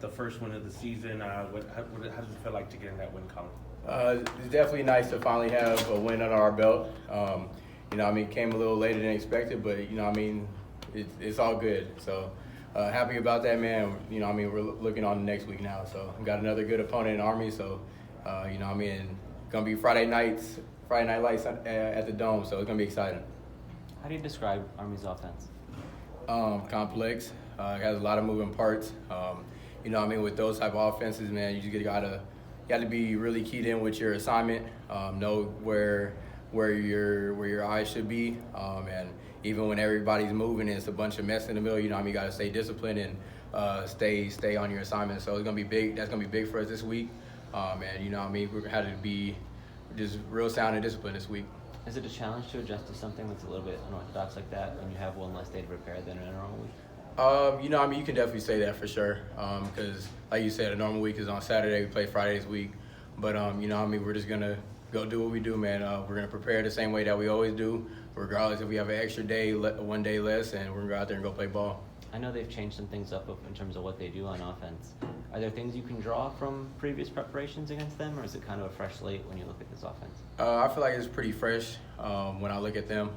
the first win of the season. How does it feel like to get in that win column? It's definitely nice to finally have a win under our belt. Came a little later than expected, but it's all good. So happy about that, man. We're looking on the next week now. So we got another good opponent in Army. So gonna be Friday Night Lights at the Dome. So it's gonna be exciting. How do you describe Army's offense? Complex. It has a lot of moving parts. With those type of offenses, man, you just gotta be really keyed in with your assignment. Know where your eyes should be. And even when everybody's moving, and it's a bunch of mess in the middle. You gotta stay disciplined and stay on your assignment. So it's gonna be big. That's gonna be big for us this week. We're had to be just real sound and disciplined this week. Is it a challenge to adjust to something that's a little bit unorthodox like that when you have one less day to prepare than in a normal week? You can definitely say that for sure. Because, like you said, a normal week is on Saturday. We play Friday this week. But, we're just going to go do what we do, man. We're going to prepare the same way that we always do, regardless if we have an extra day, one day less, and we're going to go out there and go play ball. I know they've changed some things up in terms of what they do on offense. Are there things you can draw from previous preparations against them, or is it kind of a fresh slate when you look at this offense? I feel like it's pretty fresh when I look at them.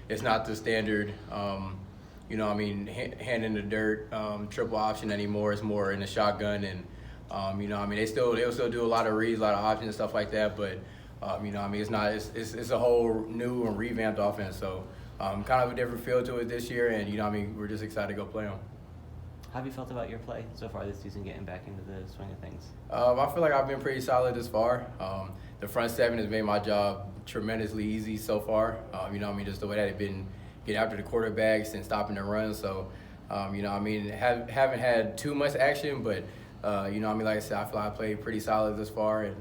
It's not the standard, hand in the dirt triple option anymore. It's more in the shotgun, and they'll still do a lot of reads, a lot of options and stuff like that. But it's a whole new and revamped offense. So kind of a different feel to it this year, and we're just excited to go play them. How have you felt about your play so far this season, getting back into the swing of things? I feel like I've been pretty solid this far. The front seven has made my job tremendously easy so far. Just the way that they've been getting after the quarterbacks and stopping the run. So, haven't had too much action, but, like I said, I feel like I played pretty solid this far. And,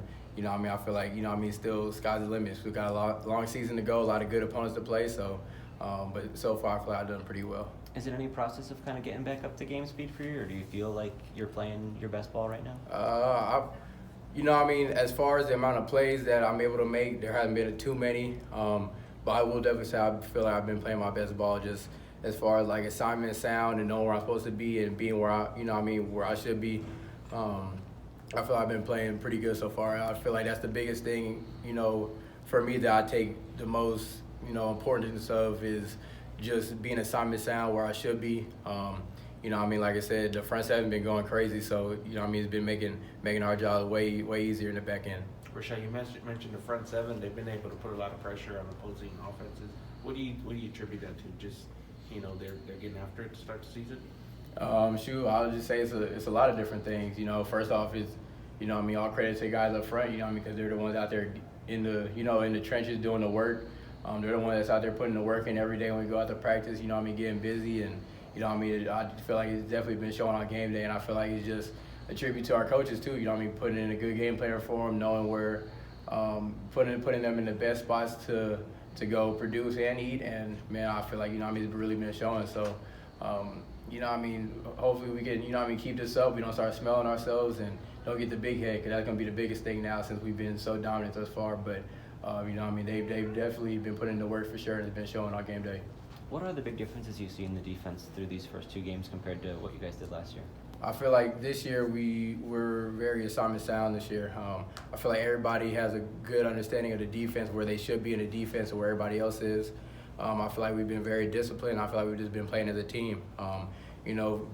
I feel like, still sky's the limit. We've got a long season to go, a lot of good opponents to play. So, but so far, I feel like I've done pretty well. Is it any process of kind of getting back up to game speed for you, or do you feel like you're playing your best ball right now? As far as the amount of plays that I'm able to make, there hasn't been too many. But I will definitely say I feel like I've been playing my best ball, just as far as like assignment sound and knowing where I'm supposed to be and being where where I should be. I feel like I've been playing pretty good so far. I feel like that's the biggest thing, for me that I take the most, importance of is just being assignment sound where I should be. Like I said, the front seven been going crazy, so it's been making our job way easier in the back end. Rashad, you mentioned the front seven. They've been able to put a lot of pressure on opposing offenses. What do you attribute that to? Just they're getting after it to start the season. I'll just say it's a lot of different things. First off is all credit to the guys up front. Because they're the ones out there in the trenches doing the work. They're the ones that's out there putting the work in every day when we go out to practice. getting busy, and I feel like it's definitely been showing on game day, and I feel like it's just a tribute to our coaches too. Putting in a good game plan for them, knowing where, putting them in the best spots to go produce and eat, and man, I feel like it's really been showing. So, hopefully we can keep this up. We don't start smelling ourselves and don't get the big head, because that's gonna be the biggest thing now since we've been so dominant thus far. But they've definitely been putting in the work for sure, and it's been showing on game day. What are the big differences you see in the defense through these first two games compared to what you guys did last year? I feel like this year we were very assignment sound this year. I feel like everybody has a good understanding of the defense, where they should be in the defense and where everybody else is. I feel like we've been very disciplined. I feel like we've just been playing as a team.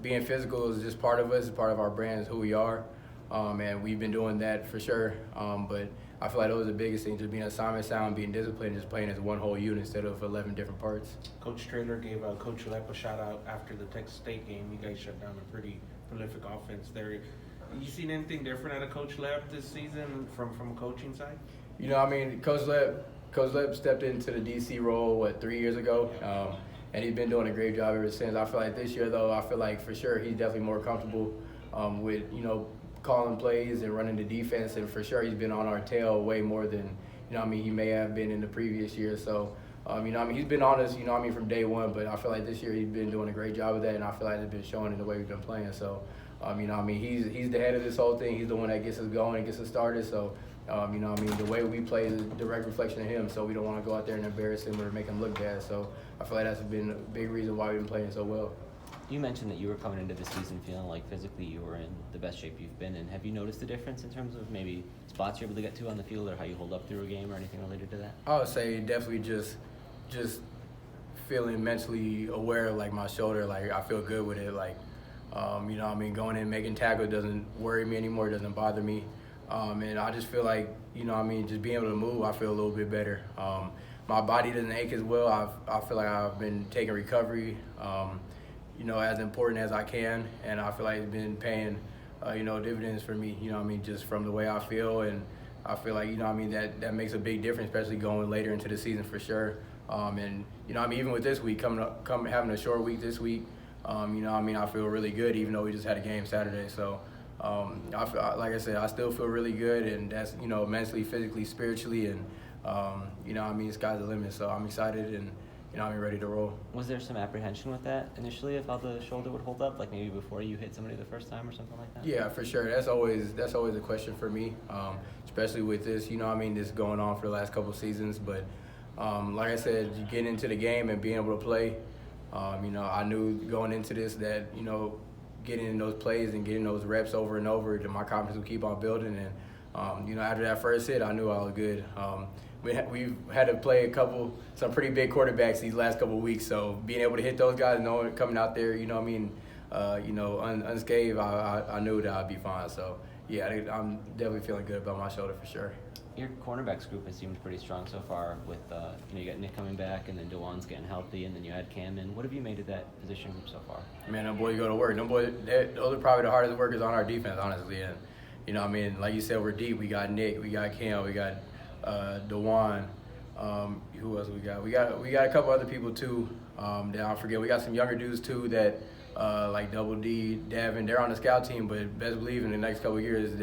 Being physical is just part of us, it's part of our brand, it's who we are. And we've been doing that for sure. But I feel like those are the biggest things, just being assignment sound, being disciplined, just playing as one whole unit instead of 11 different parts. Coach Traylor gave Coach Lepp a shout out after the Texas State game. You guys shut down a pretty prolific offense there. You seen anything different out of Coach Lepp this season from a coaching side? Coach Lepp stepped into the DC role 3 years ago, and he's been doing a great job ever since. I feel like this year though, I feel like for sure he's definitely more comfortable with calling plays and running the defense, and for sure he's been on our tail way more than he may have been in the previous year. So he's been on us from day one, but I feel like this year he's been doing a great job of that, and I feel like it's been showing in the way we've been playing. So he's the head of this whole thing. He's the one that gets us going and gets us started. So the way we play is a direct reflection of him, so we don't want to go out there and embarrass him or make him look bad. So I feel like that's been a big reason why we've been playing so well. You mentioned that you were coming into the season feeling like physically you were in the best shape you've been in. Have you noticed a difference in terms of maybe spots you're able to get to on the field or how you hold up through a game or anything related to that? I would say definitely just feeling mentally aware of like my shoulder. Like I feel good with it. Like you know what I mean, going in making tackle doesn't worry me anymore. It doesn't bother me. And I just feel like, you know what I mean, just being able to move, I feel a little bit better. My body doesn't ache as well. I feel like I've been taking recovery, you know, as important as I can, and I feel like it's been paying, you know, dividends for me. You know what I mean, just from the way I feel, and I feel like, you know what I mean, that makes a big difference, especially going later into the season for sure. And you know what I mean, even with this week having a short week this week, you know what I mean, I feel really good, even though we just had a game Saturday. So I feel, like I said, I still feel really good, and that's, you know, mentally, physically, spiritually, and you know what I mean, sky's the limit. So I'm excited and, you know, I'm ready to roll. Was there some apprehension with that initially of how the shoulder would hold up, like maybe before you hit somebody the first time or something like that? Yeah, for sure. That's always a question for me, especially with this, you know what I mean, this going on for the last couple of seasons. But like I said, getting into the game and being able to play, you know, I knew going into this that, you know, getting in those plays and getting those reps over and over, that my confidence would keep on building. And you know, after that first hit, I knew I was good. We've had to play some pretty big quarterbacks these last couple of weeks, so being able to hit those guys, knowing coming out there, you know what I mean, you know, unscathed, I knew that I'd be fine. So yeah, I'm definitely feeling good about my shoulder for sure. Your cornerbacks group has seemed pretty strong so far with, you know, you got Nick coming back and then DeJuan's getting healthy and then you had Cam in. What have you made of that position group so far? Man, them boys go to work. Them boys, those are probably the hardest workers on our defense, honestly. And, you know what I mean, like you said, we're deep. We got Nick, we got Cam, we got DeJuan. Who else we got? We got a couple other people too that I forget. We got some younger dudes too that like Double D, Davin. They're on the scout team, but best believe in the next couple of years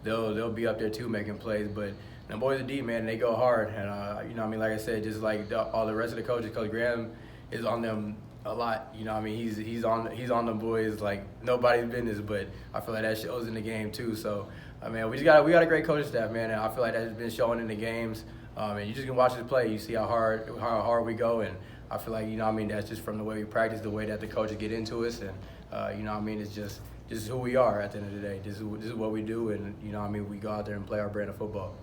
they'll be up there too making plays. But the boys are deep, man. And they go hard, and you know what I mean. Like I said, just like all the rest of the coaches, Coach Graham is on them a lot. You know what I mean. He's on the boys like nobody's business. But I feel like that shows in the game too. So I mean, we got a great coaching staff, man, and I feel like that's been showing in the games. And you just can watch us play. You see how hard we go, and I feel like, you know what I mean, that's just from the way we practice, the way that the coaches get into us, and you know what I mean, it's just who we are at the end of the day. This is what we do, and you know what I mean, we go out there and play our brand of football.